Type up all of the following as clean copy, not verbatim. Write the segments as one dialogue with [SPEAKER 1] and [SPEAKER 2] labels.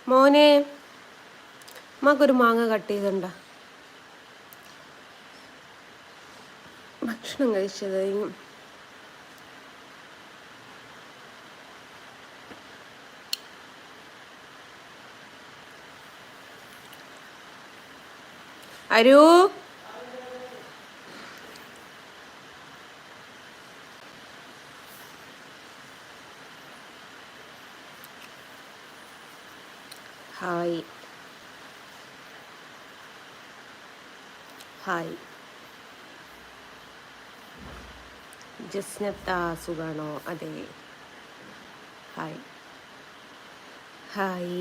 [SPEAKER 1] മോനെ അമ്മക്കൊരു മാങ്ങ കട്ട് ചെയ്തണ്ട. ഭക്ഷണം കഴിച്ചത് അരൂ ഹായ് ഹായ് ജസ്നത്ത സുഖാണോ? അതെ ഹായ് ഹായ്.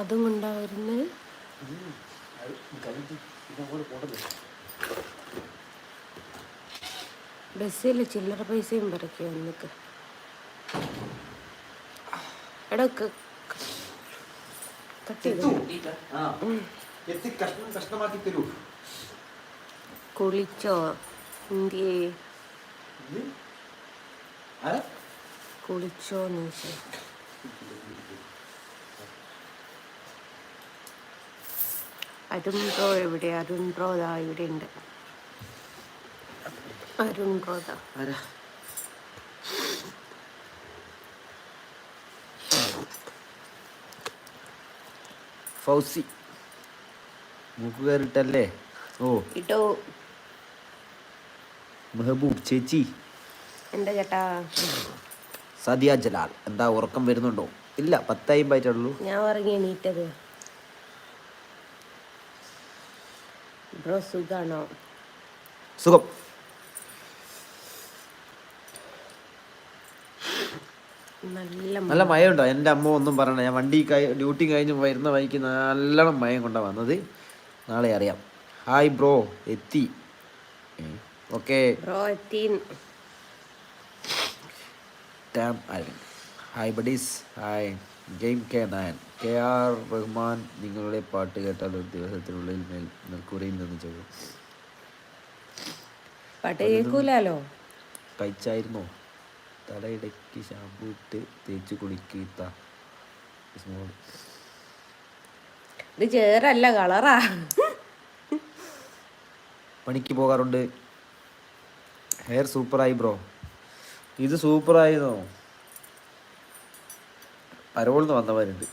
[SPEAKER 1] അതും കൊണ്ടാ വരുന്നത്. ബസ്സിൽ ചില്ലറ പൈസയും പറയ്ക്കുക എന്നൊക്കെ. എടാ കുളിച്ചോ? ഇന്ത്യേ കുളിച്ചോ നീച്ചോ? അരുൺ ബ്രോ എവിടെ? അരുൺ ബ്രോ ദാ ഇവിടെ ഉണ്ട്. അരുൺ ബ്രോ ദാ.
[SPEAKER 2] ഫൗസി മൂക്കുകാരിട്ടല്ലേ? ഓ
[SPEAKER 1] ഇട്ടോ.
[SPEAKER 2] മെഹബൂബ് ചേച്ചി.
[SPEAKER 1] എന്താ ചേട്ടാ?
[SPEAKER 2] സദിയ ജലാൽ. എന്താ ഉറക്കം വരുന്നുണ്ടോ? ഇല്ല, 10:50
[SPEAKER 1] ഞാൻ ഉറങ്ങി എണീറ്റത്. ബ്രോ സുഖാണോ?
[SPEAKER 2] സുഖം. നല്ല മഴയുണ്ടോ? എൻ്റെ അമ്മ ഒന്നും പറയണ്ട. ഞാൻ ഡ്യൂട്ടി കഴിഞ്ഞ് വരുന്ന വഴിക്ക് നല്ലോണം മയം കൊണ്ടാണ് വന്നത്. നാളെ അറിയാം. ഹായ് ബ്രോ എത്തി. ഓക്കെ
[SPEAKER 1] ബ്രോ എത്തി.
[SPEAKER 2] ടാം Aravind. Hi buddies. Hi game K9. KR Rahman. നിങ്ങളുടെ പാട്ട് കേട്ടാൽ ഒരു ദിവസത്തിനുള്ളിൽ മേൽക്കൂരയിൽ നിന്ന് ചോദിക്കും.
[SPEAKER 1] പാട്ട് കേൾക്കൂലോ.
[SPEAKER 2] കഴിച്ചായിരുന്നോ? തലയിടയ്ക്ക് ഷാമ്പു ഇട്ട് തേച്ച് കുളിക്കീത്ത.
[SPEAKER 1] ഇത് ചേറല്ല, കളറാ.
[SPEAKER 2] പണിക്ക് പോകാറുണ്ട്. ഹെയർ സൂപ്പറായി ബ്രോ. ഇത് സൂപ്പറായിരുന്നോ? പരോൾന്ന് വന്നവരുണ്ട്.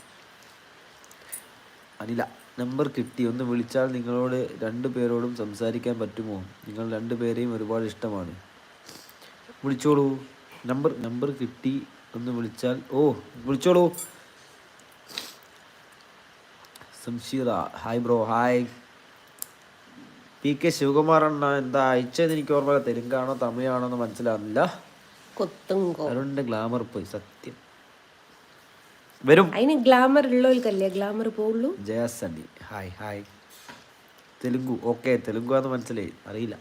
[SPEAKER 2] അനില. നമ്പർ കിട്ടി. ഒന്ന് വിളിച്ചാൽ നിങ്ങളോട് 2 പേരോടും സംസാരിക്കാൻ പറ്റുമോ? നിങ്ങൾ 2 പേരെയും ഒരുപാട് ഇഷ്ടമാണ്. വിളിച്ചോളൂ. നമ്പർ കിട്ടി. ഒന്ന് വിളിച്ചാൽ. ഓ വിളിച്ചോളൂ. Shamseera. Hi bro. Hi. PK Sivakumar അണ്ണ. എന്താ അയച്ചതെന്ന് എനിക്ക് ഓർമ്മ. തെലുങ്കാണോ തമിഴാണോ എന്ന് മനസ്സിലാവുന്നില്ല. അരുണിന്റെ ഗ്ലാമർ പോയി. സത്യം വരും.
[SPEAKER 1] അതിന് ഗ്ലാമർ ഉള്ളവർക്കല്ലേ ഗ്ലാമർ പോവുള്ളൂ.
[SPEAKER 2] ജയസണ്ണി. Hi hi. തെലുങ്കു. ഓക്കെ, തെലുങ്കാന്ന് മനസ്സിലായി. അറിയില്ല.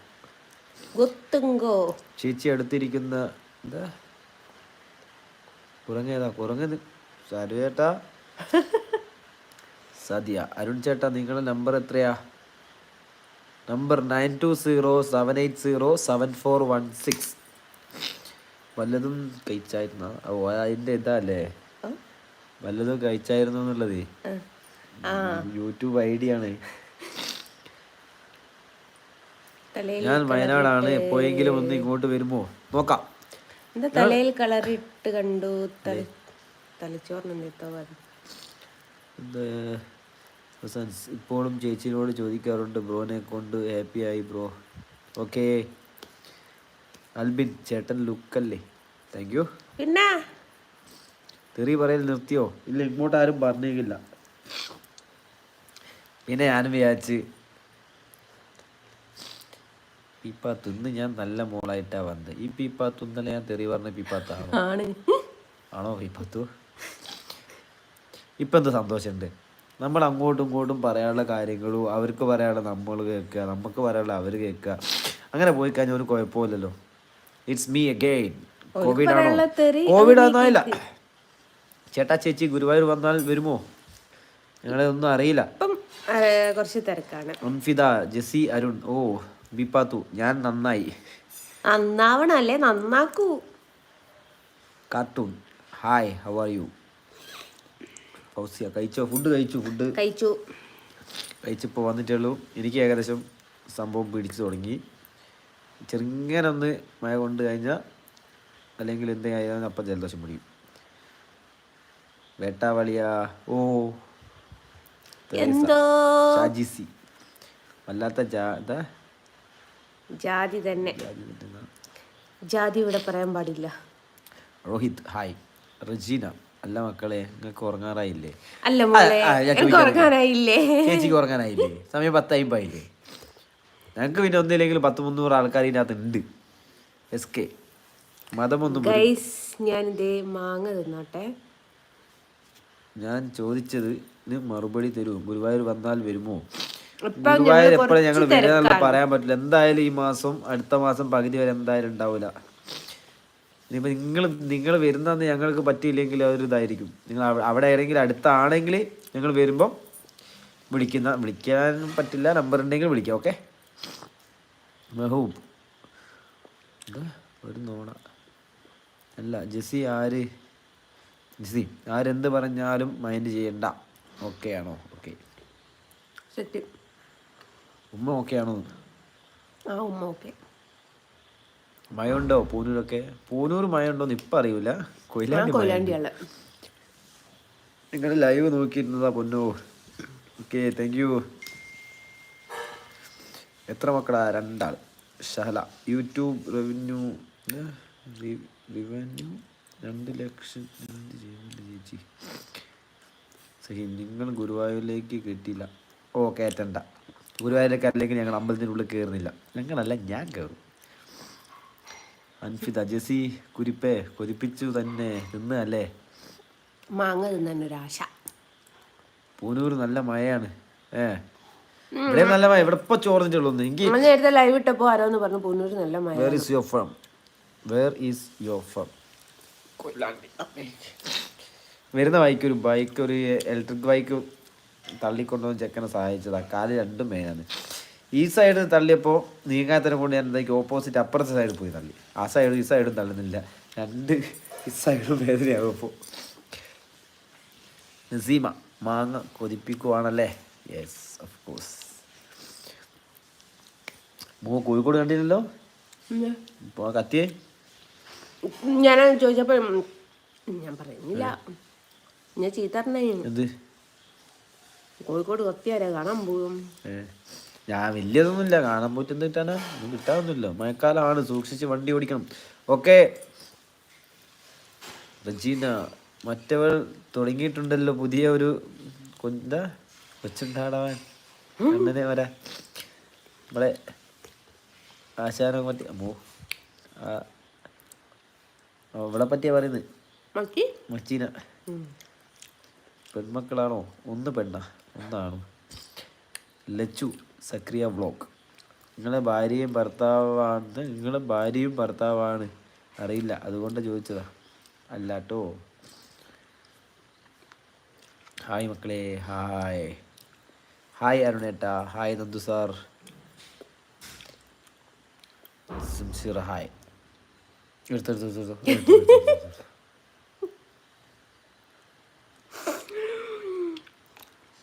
[SPEAKER 2] ചേച്ചി അടുത്തിരിക്കുന്ന എന്താ കുറങ്ങേതാ സരുവേട്ടാ. സദ്യ. അരുൺ ചേട്ടാ നിങ്ങളുടെ നമ്പർ എത്രയാ? നമ്പർ 9207807416. വല്ലതും കഴിച്ചായിരുന്ന? ഓ അതിൻ്റെ ഇതല്ലേ, വല്ലതും കഴിച്ചായിരുന്നു എന്നുള്ളത്. യൂട്യൂബ് ID ആണ്. ഞാൻ വയനാടാണ്. എപ്പോഴെങ്കിലും ഒന്ന് ഇങ്ങോട്ട് വരുമോ? നോക്കാം.
[SPEAKER 1] തലയിൽ കളറിട്ട് കണ്ടു. തലച്ചോറിന്
[SPEAKER 2] ഇപ്പോഴും ചേച്ചിനോട് ചോദിക്കാറുണ്ട്. ബ്രോനെ കൊണ്ട് ഹാപ്പി ആയി ബ്രോ. ഓക്കെ. അൽബിൻ ചേട്ടൻ ലുക്കല്ലേ? Thank you.
[SPEAKER 1] പിന്നെ
[SPEAKER 2] തെറി പറയൽ നിർത്തിയോ? ഇല്ല, ഇങ്ങോട്ട് ആരും പറഞ്ഞേക്കില്ല. പിന്നെ ഞാനും വിചാരിച്ച് പീപ്പാത്തു ഇന്ന് ഞാൻ നല്ല മോളായിട്ടാ വന്നത്. ഈ പീപ്പാത്തു ഇന്നലെ ഞാൻ തെറി പറഞ്ഞ പീപ്പാത്താണോ? ആണോ പീപ്പാത്തു? ഇപ്പം എന്ത് സന്തോഷമുണ്ട്. നമ്മൾ അങ്ങോട്ടും ഇങ്ങോട്ടും പറയാനുള്ള കാര്യങ്ങളും അവർക്ക് പറയാനുള്ള നമ്മൾ കേൾക്കുക, നമുക്ക് പറയാനുള്ള അവർ കേൾക്കുക. അങ്ങനെ പോയി കഴിഞ്ഞാൽ ഒരു കുഴപ്പമില്ലല്ലോ. It's me again. കോവിഡ് ആണെന്നില്ല. ചേട്ടാ ചേച്ചി ഗുരുവായൂർ വന്നാൽ വരുമോ? ഞങ്ങളെ ഒന്നും അറിയില്ല.
[SPEAKER 1] കുറച്ച് തിരക്കാണ്.
[SPEAKER 2] അംഫിദ. ജെസി അരുൺ. ഓ ബിപ്പാത്തു ഞാൻ നന്നായി.
[SPEAKER 1] നന്നാവണല്ലേ, നന്നാക്കൂ.
[SPEAKER 2] Cartoon hi how are you? Fousiya കഴിച്ചോ? ഫുഡ്
[SPEAKER 1] കഴിച്ചു.
[SPEAKER 2] കഴിച്ചിപ്പോൾ വന്നിട്ടേ ഉള്ളൂ. എനിക്ക് ഏകദേശം സംഭവം പിടിച്ചു തുടങ്ങി. ചെറുങ്ങനെ മഴ കൊണ്ട് കഴിഞ്ഞാൽ അല്ലെങ്കിൽ എന്തെങ്കിലും അപ്പം ജലദോഷം പിടിക്കും. വേട്ടാവളിയ ഓ
[SPEAKER 1] എന്തോ
[SPEAKER 2] ഷാജിസി വല്ലാത്ത
[SPEAKER 1] ജാതി തന്നെ. ജാതി ഇവിടെ പറയാൻ പാടില്ല.
[SPEAKER 2] രോഹിത് ഹായ്. റജീന അല്ല മക്കളെ, നിങ്ങൾക്ക് ഉറങ്ങാറായില്ലേ?
[SPEAKER 1] അല്ല മോളെ, ഉറങ്ങാനായില്ലേ?
[SPEAKER 2] ചേച്ചിക്ക് ഉറങ്ങാനായില്ലേ? സമയം 10:50 ഞങ്ങൾക്ക് പിന്നെ ഒന്നില്ലെങ്കിലും 100-300 ആൾക്കാർ ഇതിനകത്ത് ഉണ്ട്. SK മതമൊന്നും
[SPEAKER 1] ഗൈസ്, ഞാനിതേ മാങ്ങ തിന്നോട്ടെ.
[SPEAKER 2] ഞാൻ ചോദിച്ചതിന് മറുപടി തരൂ. ഗുരുവായൂർ വന്നാൽ വരുമോ? ഗുരുവായൂർ എപ്പോഴും ഞങ്ങൾ വരുന്നുള്ള പറയാൻ പറ്റില്ല. എന്തായാലും ഈ മാസം, അടുത്ത മാസം പകുതി വരെ എന്തായാലും ഉണ്ടാവില്ല. ഇനിയിപ്പോൾ നിങ്ങൾ വരുന്നതെന്ന് ഞങ്ങൾക്ക് പറ്റിയില്ലെങ്കിൽ അതൊരു ഇതായിരിക്കും. നിങ്ങൾ അവിടെ ഏതെങ്കിലും അടുത്താണെങ്കിൽ ഞങ്ങൾ വരുമ്പം വിളിക്കാൻ പറ്റില്ല, നമ്പർ ഉണ്ടെങ്കിൽ വിളിക്കാം. ഓക്കെ. മെഹൂബ് ഒരു നോണ അല്ല. ജെസ്സി ആരെന്ത് പറഞ്ഞാലും മൈൻഡ് ചെയ്യണ്ട. ഓക്കെ ആണോ? ഓക്കെ. ഉമ്മ ഓക്കെ ആണോ?
[SPEAKER 1] ഉമ്മ ഓക്കെ.
[SPEAKER 2] മഴയുണ്ടോ പൂനൂരൊക്കെ? പൂനൂർ മഴയുണ്ടോന്ന് ഇപ്പം അറിയില്ല. കൊയിലാണ്ടി നിങ്ങൾ ലൈവ് നോക്കിയിരുന്നതാ പൊന്നോ. Okay, thank you. എത്ര മക്കളാ? 2 ആൾ. ഷഹല യൂട്യൂബ് റവന്യൂ 2 ലക്ഷം ചേച്ചി. സഹി നിങ്ങൾ ഗുരുവായൂരിലേക്ക് കയറ്റില്ല. ഓ കയറ്റണ്ട. ഗുരുവായൂരിലേക്ക് അല്ലെങ്കിൽ ഞങ്ങൾ അമ്പലത്തിനുള്ളിൽ കയറുന്നില്ല. ഞങ്ങളല്ല, ഞാൻ കയറും. അൻഫിത ജെസി കുരിപ്പേ കൊതിപ്പിച്ചു തന്നെ തിന്നല്ലേ?
[SPEAKER 1] മാങ്ങ തിന്നൊരാശ.
[SPEAKER 2] പൂനൂർ നല്ല മഴയാണ്. ഇവിടെ നല്ല മഴ. ഇവിടെ ഇപ്പൊ ചോർന്നിട്ടുള്ളൂ.
[SPEAKER 1] നേരത്തെ ലൈവ് ഇട്ടപ്പോ ആരോന്ന് പറഞ്ഞു പൂനൂർ നല്ല മഴ.
[SPEAKER 2] Where is your fam? വരുന്ന ഒരു ബൈക്ക്, ഒരു ഇലക്ട്രിക് ബൈക്ക് തള്ളിക്കൊണ്ടുവന്ന് ചെക്കനെ സഹായിച്ചതാ. കാല് 2 മേനാണ്. ഈ സൈഡ് തള്ളിയപ്പോൾ നീങ്ങാത്തനെ കൊണ്ട് ഞാൻ എന്താക്കി ഓപ്പോസിറ്റ് അപ്പുറത്തെ സൈഡിൽ പോയി തള്ളി. ആ സൈഡും ഈ സൈഡും തള്ളുന്നില്ല. 2 ഈ സൈഡും വേദനയാകും. ഇപ്പോൾ നസീമ മാങ്ങ കൊതിപ്പിക്കുവാണല്ലേ? Yes of course. കോഴിക്കോട് കണ്ടില്ലല്ലോ. ഇപ്പോൾ കത്തിയേ
[SPEAKER 1] ഞാൻ ചോദിച്ചപ്പോൾ ഞാൻ പറയുന്നില്ല. ഞാൻ ചീത്തറിഞ്ഞ
[SPEAKER 2] എന്ത്
[SPEAKER 1] കോഴിക്കോട് കത്തിയാരാ കാണാൻ പോകും.
[SPEAKER 2] ഞാൻ വലിയതൊന്നുമില്ല. കാണാൻ പോയിട്ട് എന്ത് കിട്ടാനാ? ഒന്നും കിട്ടാനൊന്നുമില്ല. മഴക്കാലമാണ്, സൂക്ഷിച്ച് വണ്ടി ഓടിക്കണം. ഓക്കെ. റജീന മറ്റവൾ തുടങ്ങിയിട്ടുണ്ടല്ലോ പുതിയ ഒരു കൊച്ചുണ്ടാടാവാൻ. അങ്ങനെ വരാ നമ്മളെ ആശാനെ പറ്റി. അവളെ പറ്റിയാ പറയുന്നത്. മച്ചീന പെൺമക്കളാണോ? 1 പെണ്ണാ 1 ആണോ? ലച്ചു സക്രിയ വ്ളോഗ്. നിങ്ങളെ ഭാര്യയും ഭർത്താവാണ് അറിയില്ല, അതുകൊണ്ട് ചോദിച്ചതാ. അല്ലാട്ടോ. ഹായ് മക്കളെ. ഹായ് അരുണേട്ടാ. Hi Nandu sir. സിംസിർ ഹായ്. എടുത്തെടുത്തു.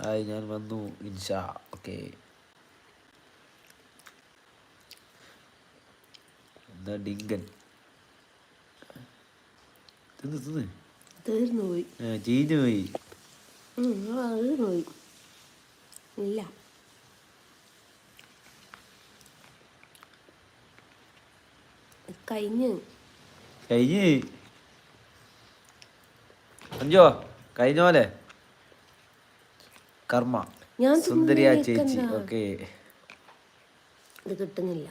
[SPEAKER 2] ഹായ്, ഞാൻ വന്നു ഇൻഷാ. ഓക്കെ. എന്താ ഡിങ്കൻ
[SPEAKER 1] തീർന്നു പോയി.
[SPEAKER 2] ചീഞ്ഞു പോയി.
[SPEAKER 1] ഇല്ല, കഴിഞ്ഞ്
[SPEAKER 2] അഞ്ചോ കഴിഞ്ഞോലെ. കർമ്മ സുന്ദരിയ ചേച്ചി. ഓക്കെ.
[SPEAKER 1] ഇത് കിട്ടുന്നില്ല.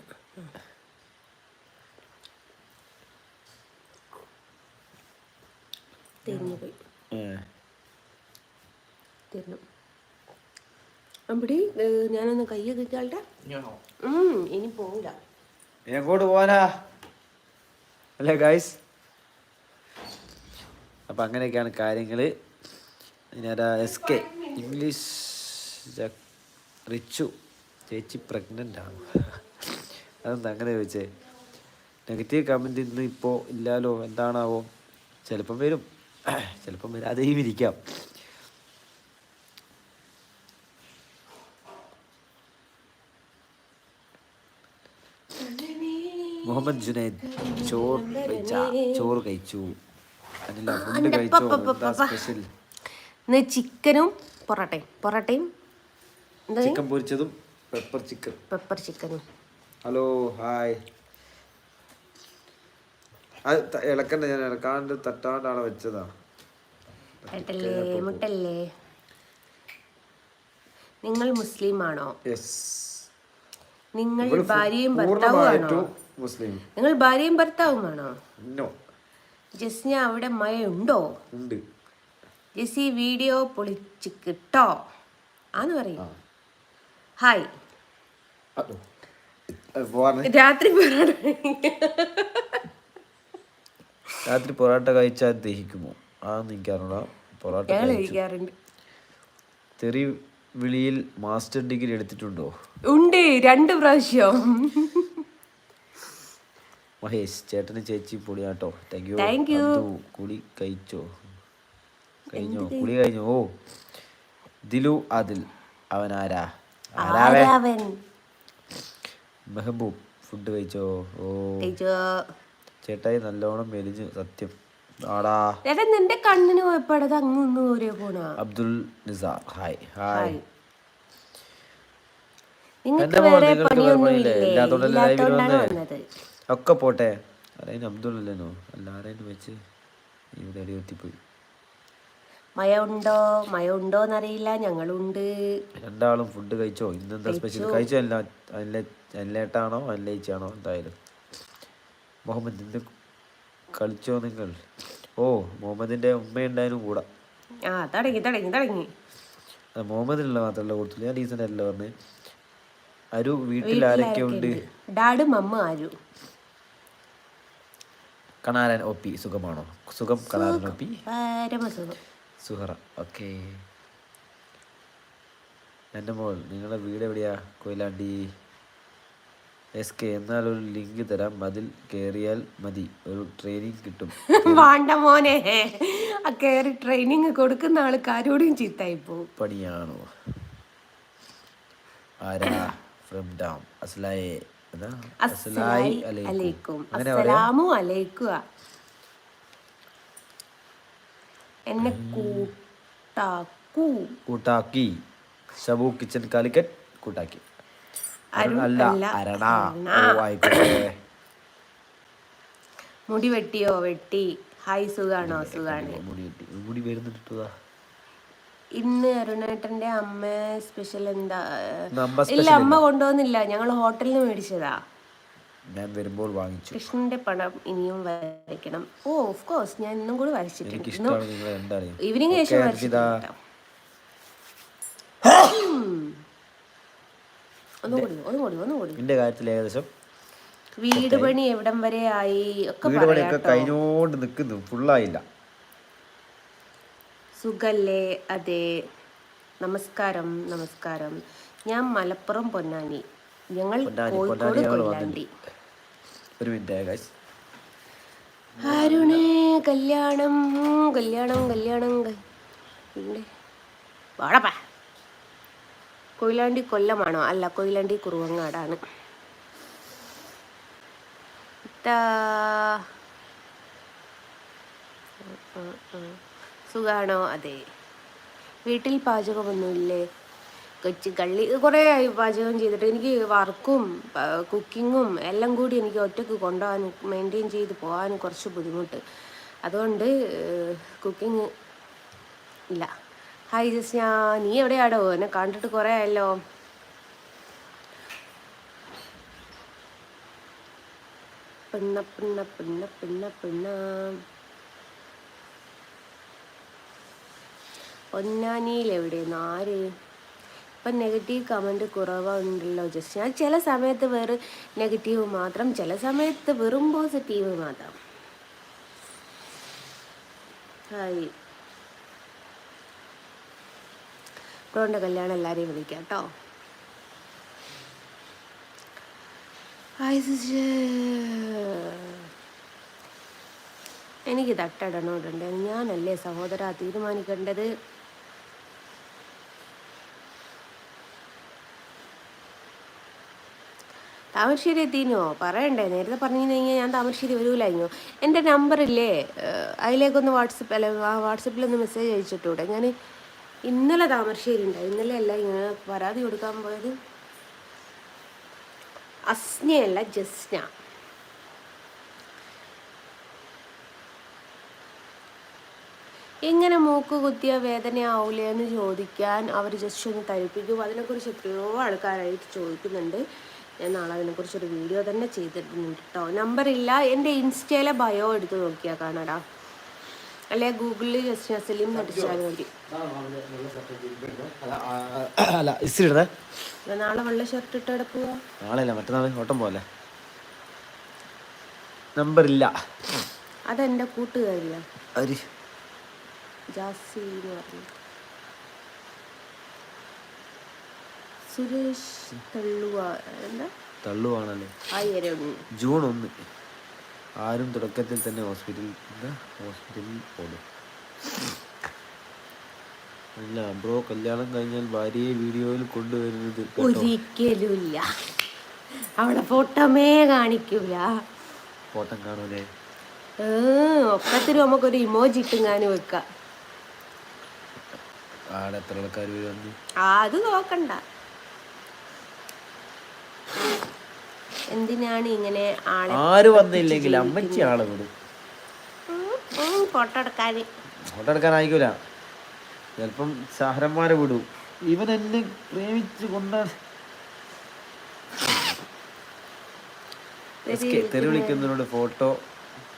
[SPEAKER 1] തിരിഞ്ഞു പോയി. തിരിഞ്ഞു. അമ്പടി ഞാനൊന്ന് കയ്യൊക്കെ ഇട്ടാട്ടെ. ഇനി പോവില്ല.
[SPEAKER 2] എങ്ങോട്ട് പോവാനാ അല്ലേ ഗൈസ്? അപ്പം അങ്ങനെയൊക്കെയാണ് കാര്യങ്ങൾ. ഞാനാ SK ഇംഗ്ലീഷ് റിച്ചു ചേച്ചി പ്രഗ്നൻ്റ് ആണ്. അതെന്താ അങ്ങനെ ചോദിച്ചേ? നെഗറ്റീവ് കമൻറ്റ് ഇന്ന് ഇപ്പോൾ ഇല്ലാലോ, എന്താണാവോ? ചിലപ്പം വരും, ചിലപ്പം വരാതെയും ഇരിക്കാം. മുഹമ്മദ് ജുനൈദ് ചോറ് കഴിച്ചു. അനില ഫുഡ് കഴിച്ചോ? എന്താ സ്പെഷ്യൽ?
[SPEAKER 1] ഇന്ന് ചിക്കനും പൊറോട്ടയും
[SPEAKER 2] ചിക്കൻ പൊരിച്ചതും
[SPEAKER 1] പെപ്പർ ചിക്കനും.
[SPEAKER 2] Hello hi. അത് ഇളക്കണ്ട, ഞാൻ ഇളക്കാണ്ട് തട്ടാണ്ടാണ് വെച്ചതാ.
[SPEAKER 1] മുട്ടല്ലേ. നിങ്ങൾ മുസ്ലിം ആണോ? നിങ്ങൾ ഭാര്യയും ഭർത്താവുമാണോ? നിങ്ങൾ ഭാര്യയും ഭർത്താവുമാണോ? ജസ്ന അവിടെ മഴ ഉണ്ടോ? ജെസ്സി വീഡിയോ പൊളിച്ച് കിട്ടോ ആന്ന് പറയും. ഹായ്.
[SPEAKER 2] രാത്രി പൊറോട്ട കഴിച്ചാൽ ദഹിക്കുമോ? ആന്ന് എനിക്കറിഞ്ഞൂടാ. പൊറോട്ട
[SPEAKER 1] കഴിക്കാറുണ്ട്.
[SPEAKER 2] തെറി വിളിയിൽ മാസ്റ്റർ ഡിഗ്രി എടുത്തിട്ടുണ്ടോ?
[SPEAKER 1] ഉണ്ട്, 2 പ്രാവശ്യം.
[SPEAKER 2] മഹേഷ് ചേട്ടന് ചേച്ചി പൊളിയാട്ടോ.
[SPEAKER 1] Thank you.
[SPEAKER 2] കുളി കഴിഞ്ഞോ? കുളി കഴിഞ്ഞോ? ഓ ദിലു ആദിൽ അവനാരാ? മെഹബൂബ് ഫുഡ് കഴിച്ചോ? ഓ ചേട്ടായി നല്ലോണം മെലിഞ്ഞു. സത്യം ആടാ.
[SPEAKER 1] നിന്റെ കണ്ണിന് കുഴപ്പമില്ല, അങ്ങ് ഒരേ പോണ.
[SPEAKER 2] Abdul Nisar hi hi. ഒക്കെ പോട്ടെ. ആരെയും അബ്ദുൾ അല്ലേനോ? അല്ല ആരെയും വെച്ച് ഇവിടെ എത്തിപ്പോയി.
[SPEAKER 1] മഴ ഉണ്ടോന്നറിയില്ല, ഞങ്ങളുണ്ട്.
[SPEAKER 2] രണ്ടാളും ഫുഡ് കഴിച്ചോ? ഇന്നെന്താ സ്പെഷ്യൽ? കഴിച്ചോ? അല്ലേട്ടാണോ അല്ലേച്ചാണോ? എന്തായാലും മുഹമ്മദ് ഇന്ന് കളിച്ചോ നിങ്ങൾ? ഓ മുഹമ്മദിന്റെ ഉമ്മയുണ്ടായാലും കൂടാ.
[SPEAKER 1] തുടങ്ങി.
[SPEAKER 2] മുഹമ്മദിനുള്ള മാത്രമല്ല കൊടുത്തില്ല, ഞാൻ റീസെന്റ് അല്ല പറഞ്ഞ്. അരു വീട്ടിൽ ആരൊക്കെ ഉണ്ട്?
[SPEAKER 1] ഡാഡും മമ്മ ആരു.
[SPEAKER 2] കണാരൻ ഒ പി സുഖമാണോ? സുഖം Kanaran O P Suhara. Okay. എൻ്റെ മോൾ നിങ്ങളുടെ വീട് എവിടെയാ? കൊയിലാണ്ടി. SK എന്നാൽ ഒരു ലിങ്ക് തരാം, അതിൽ കയറിയാൽ മതി, ഒരു ട്രെയിനിങ് കിട്ടും.
[SPEAKER 1] വേണ്ട മോനെ, കയറി ട്രെയിനിങ് കൊടുക്കുന്ന ആൾക്കാരോടും ചീത്തായി പോകും.
[SPEAKER 2] പണിയാണോ? ആരാ? ഫ്രം ഡാം
[SPEAKER 1] അസ്സലാമു അലൈക്കും. എന്നെ
[SPEAKER 2] കൂട്ടാക്കി. ഷബു കിച്ചൻ കാലിക്കറ്റ് കൂട്ടാക്കി.
[SPEAKER 1] മുടി വെട്ടിയോ? വെട്ടി. ഹായ് സുഖാണോ? സുഖാണ്.
[SPEAKER 2] മുടി വരുന്നിട്ടാ.
[SPEAKER 1] ഇന്ന് അരുണേട്ടന്റെ അമ്മ സ്പെഷ്യൽ എന്താ? ഇല്ല, അമ്മ കൊണ്ടുവന്നില്ല, ഞങ്ങൾ ഹോട്ടലിൽ നിന്ന് മേടിച്ചതാ.
[SPEAKER 2] ഞാൻ വരുമ്പോൾ വാങ്ങിച്ചു.
[SPEAKER 1] കൃഷ്ണന്റെ പടം ഇനിയും വരയ്ക്കണം. ഓ ഓഫ് കോഴ്സ്, ഞാൻ ഇന്നും കൂടി വരച്ചിട്ടുണ്ട്. ഈവനിങ് ശേഷം വരച്ചിട്ടുണ്ട്. ഒന്നുകൂടി.
[SPEAKER 2] എന്റെ കാര്യത്തിൽ ഏകദേശം
[SPEAKER 1] വീട് പണി എവിടം വരെ ആയി ഒക്കെ
[SPEAKER 2] വീട് പണിയൊക്കെ കഴിഞ്ഞോണ്ട് നിൽക്കുന്നു, ഫുള്ളായില്ല.
[SPEAKER 1] സുഖല്ലേ? അതെ. നമസ്കാരം. ഞാൻ മലപ്പുറം പൊന്നാനി, ഞങ്ങൾ കോഴിക്കോട് കൊയിലാണ്ടി.
[SPEAKER 2] ഒരു മിനിറ്റ്.
[SPEAKER 1] അരുണേ കല്യാണം വാടപ്പാ. കൊയിലാണ്ടി കൊല്ലമാണോ? അല്ല, കൊയിലാണ്ടി കുറുവങ്ങാടാണ്. സുഖാണോ? അതെ. വീട്ടിൽ പാചകമൊന്നുമില്ലേ? കുറേ ആയി പാചകം ചെയ്തിട്ട്. എനിക്ക് വർക്കും കുക്കിങ്ങും എല്ലാം കൂടി എനിക്ക് ഒറ്റയ്ക്ക് കൊണ്ടുപോകാൻ, മെയിൻറ്റെയിൻ ചെയ്ത് പോകാൻ കുറച്ച് ബുദ്ധിമുട്ട്. അതുകൊണ്ട് കുക്കിങ് ഇല്ല. ഹായ് ജസ്ന, നീ എവിടെയാടോ? എന്നെ കണ്ടിട്ട് കുറേ ആയല്ലോ. പിന്ന പൊന്നാനിയിൽ എവിടെയെന്ന് ആര്? ഇപ്പം നെഗറ്റീവ് കമൻറ്റ് കുറവുണ്ടല്ലോ ജസ്റ്റ്. ഞാൻ ചില സമയത്ത് വെറും നെഗറ്റീവ് മാത്രം, ചില സമയത്ത് വെറും പോസിറ്റീവ് മാത്രം. ഹായ്. ബ്രോൻ്റെ കല്യാണം എല്ലാവരെയും വിളിക്കാം കേട്ടോ. Hi sister. എനിക്ക് തട്ടടണോടുണ്ട്, ഞാനല്ലേ സഹോദര തീരുമാനിക്കേണ്ടത്. താമരശ്ശേരി എത്തിനോ പറയണ്ടേ, നേരത്തെ പറഞ്ഞു കഴിഞ്ഞാൽ ഞാൻ താമരശ്ശേരി വരൂലായിരുന്നു. എൻ്റെ നമ്പറില്ലേ, അതിലേക്കൊന്ന് വാട്സപ്പിലൊന്ന് മെസ്സേജ് അയച്ചിട്ടൂടെ. ഞാൻ ഇന്നലെ താമരശ്ശേരി ഉണ്ടായി, ഇന്നലെ അല്ല, ഇങ്ങനെ പരാതി കൊടുക്കാൻ പോയത്. അസ്നയല്ല, ജസ്ന. എങ്ങനെ മൂക്ക് കുത്തിയ വേദനയാവൂലേ എന്ന് ചോദിക്കാൻ അവർ ജസ്റ്റ് ഒന്ന് തരിപ്പിക്കും. അതിനെക്കുറിച്ച് എത്രയോ ആൾക്കാരായിട്ട് ചോദിക്കുന്നുണ്ട്. ഞാൻ നാളെ അതിനെക്കുറിച്ചൊരു വീഡിയോ തന്നെ ചെയ്തിട്ടുണ്ട് കേട്ടോ. നമ്പറില്ല, എൻ്റെ ഇൻസ്റ്റയിലെ ബയോ എടുത്ത് നോക്കിയാൽ കാണാടാ, അല്ലെ ഗൂഗിളിൽ ജസ്റ്റ് സലീം നടിച്ചാൽ മതി. നാളെ വെള്ള ഷർട്ട് ഇട്ട് എടുക്കുക.
[SPEAKER 2] നാളെ അല്ല, മറ്റന്നാൾ ഓട്ടം പോലെ. നമ്പറില്ല.
[SPEAKER 1] അതെൻ്റെ കൂട്ടുകാരില്ല,
[SPEAKER 2] ആര്?
[SPEAKER 1] ജാസി എന്ന് പറഞ്ഞു. സുരേഷ്
[SPEAKER 2] തള്ളുവാണല്ലേ. ജൂൺ 1 ആരും തുടക്കത്തിൽ തന്നെ ഹോസ്പിറ്റലിൽ പോലും. അല്ല ബ്രോ, കല്യാണം കഴിഞ്ഞാൽ ഭാര്യയെ വീഡിയോയിൽ കൊണ്ടുവരുന്നത്
[SPEAKER 1] ഒരിക്കലുമില്ല. അവളെ ഫോട്ടോമേ കാണിക്കൂല.
[SPEAKER 2] ഫോട്ടോ കാണൂലേ?
[SPEAKER 1] ഒക്കത്തിനും നമുക്കൊരു ഇമോജി ഇട്ടുങ്ങാനും വെക്കാം.
[SPEAKER 2] ആടെ എത്ര ആൾക്കാർ വന്നു
[SPEAKER 1] അത് നോക്കണ്ട. എന്തിനാണ് ഇങ്ങനെ
[SPEAKER 2] ആര് വന്നില്ലെങ്കിൽ അമ്മച്ചി ആളെ വിടും
[SPEAKER 1] ഫോട്ടോ
[SPEAKER 2] എടുക്കാനായിക്കൂല. ചിലപ്പം സഹരന്മാരെ വിടും. ഇവൻ എന്നെ പ്രേമിച്ച് കൊണ്ടാണ് തെറി വിളിക്കുന്നതിനോട് ഫോട്ടോ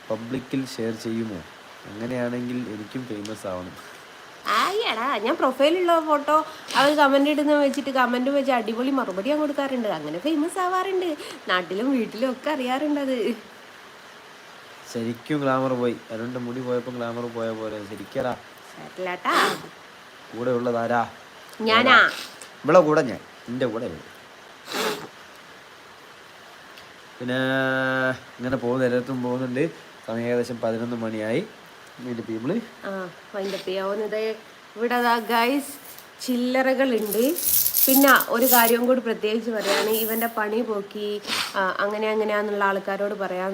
[SPEAKER 2] പബ്ലിക്കിൽ ഷെയർ ചെയ്യുമോ? അങ്ങനെയാണെങ്കിൽ എനിക്കും ഫേമസ് ആവണം.
[SPEAKER 1] ആയിടാ, ഞാൻ പ്രൊഫൈലുള്ള ഫോട്ടോ അവർ കമൻ്റ് ഇടുന്ന വെച്ചിട്ട് കമൻറ്റ് വെച്ച് അടിപൊളി മറുപടി ഞാൻ കൊടുക്കാറുണ്ട്. അങ്ങനെ ഫേമസ് ആവാറുണ്ട്, നാട്ടിലും വീട്ടിലും ഒക്കെ അറിയാറുണ്ട്. അത്
[SPEAKER 2] ശരിക്കും ഗ്ലാമർ പോയി. അരുണിന്റെ മുടി പോയപ്പോ ഗ്ലാമർ പോയ പോലെ. ശരിക്കടാ കൂടെ ഉള്ളതാരാ?
[SPEAKER 1] ഞാനാ.
[SPEAKER 2] ഇവിടെ കൂടെ ഞാൻ, നിന്റെ കൂടെ. പിന്നെ ഇങ്ങനെ പോകുന്നു, എല്ലായിടത്തും പോകുന്നുണ്ട്. സമയം ഏകദേശം 11 മണിയായി.
[SPEAKER 1] വൈൻഡപ്പിയാവുന്നത് ഇവിടെ ഗൈസ് ചില്ലറകളുണ്ട്. പിന്നെ ഒരു കാര്യം കൂടി പ്രത്യേകിച്ച് പറയാണ്, ഇവൻ്റെ പണി പോക്കി അങ്ങനെയാന്നുള്ള ആൾക്കാരോട് പറയാൻ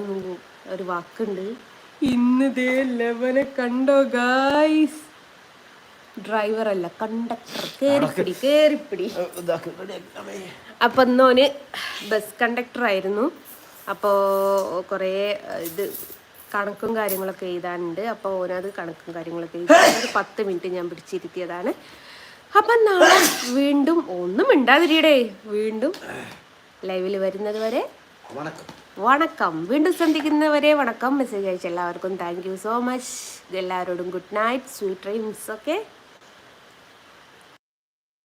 [SPEAKER 1] ഒരു വാക്കുണ്ട്. ഇന്നതേ ലെവനെ കണ്ടോ ഗൈസ്? ഡ്രൈവർ അല്ല, കണ്ടക്ടർ. കേറിപ്പിടി. അപ്പൊ ഇന്നോന് ബസ് കണ്ടക്ടർ ആയിരുന്നു. അപ്പോൾ കുറേ കണക്കും കാര്യങ്ങളൊക്കെ എഴുതാനുണ്ട്. അപ്പോൾ ഓനത് കണക്കും കാര്യങ്ങളൊക്കെ എഴുതാൻ ഒരു 10 മിനിറ്റ് ഞാൻ പിടിച്ചിരുത്തിയതാണ്. അപ്പം നാളെ വീണ്ടും ഒന്നും മിണ്ടാതിരിയടേ, വീണ്ടും ലൈവിൽ വരുന്നത് വരെ വണക്കം. വീണ്ടും സന്ധിക്കുന്നവരെ വണക്കം. മെസ്സേജ് അയച്ച എല്ലാവർക്കും താങ്ക് യു സോ മച്ച്. എല്ലാവരോടും good night, sweet dreams. Okay.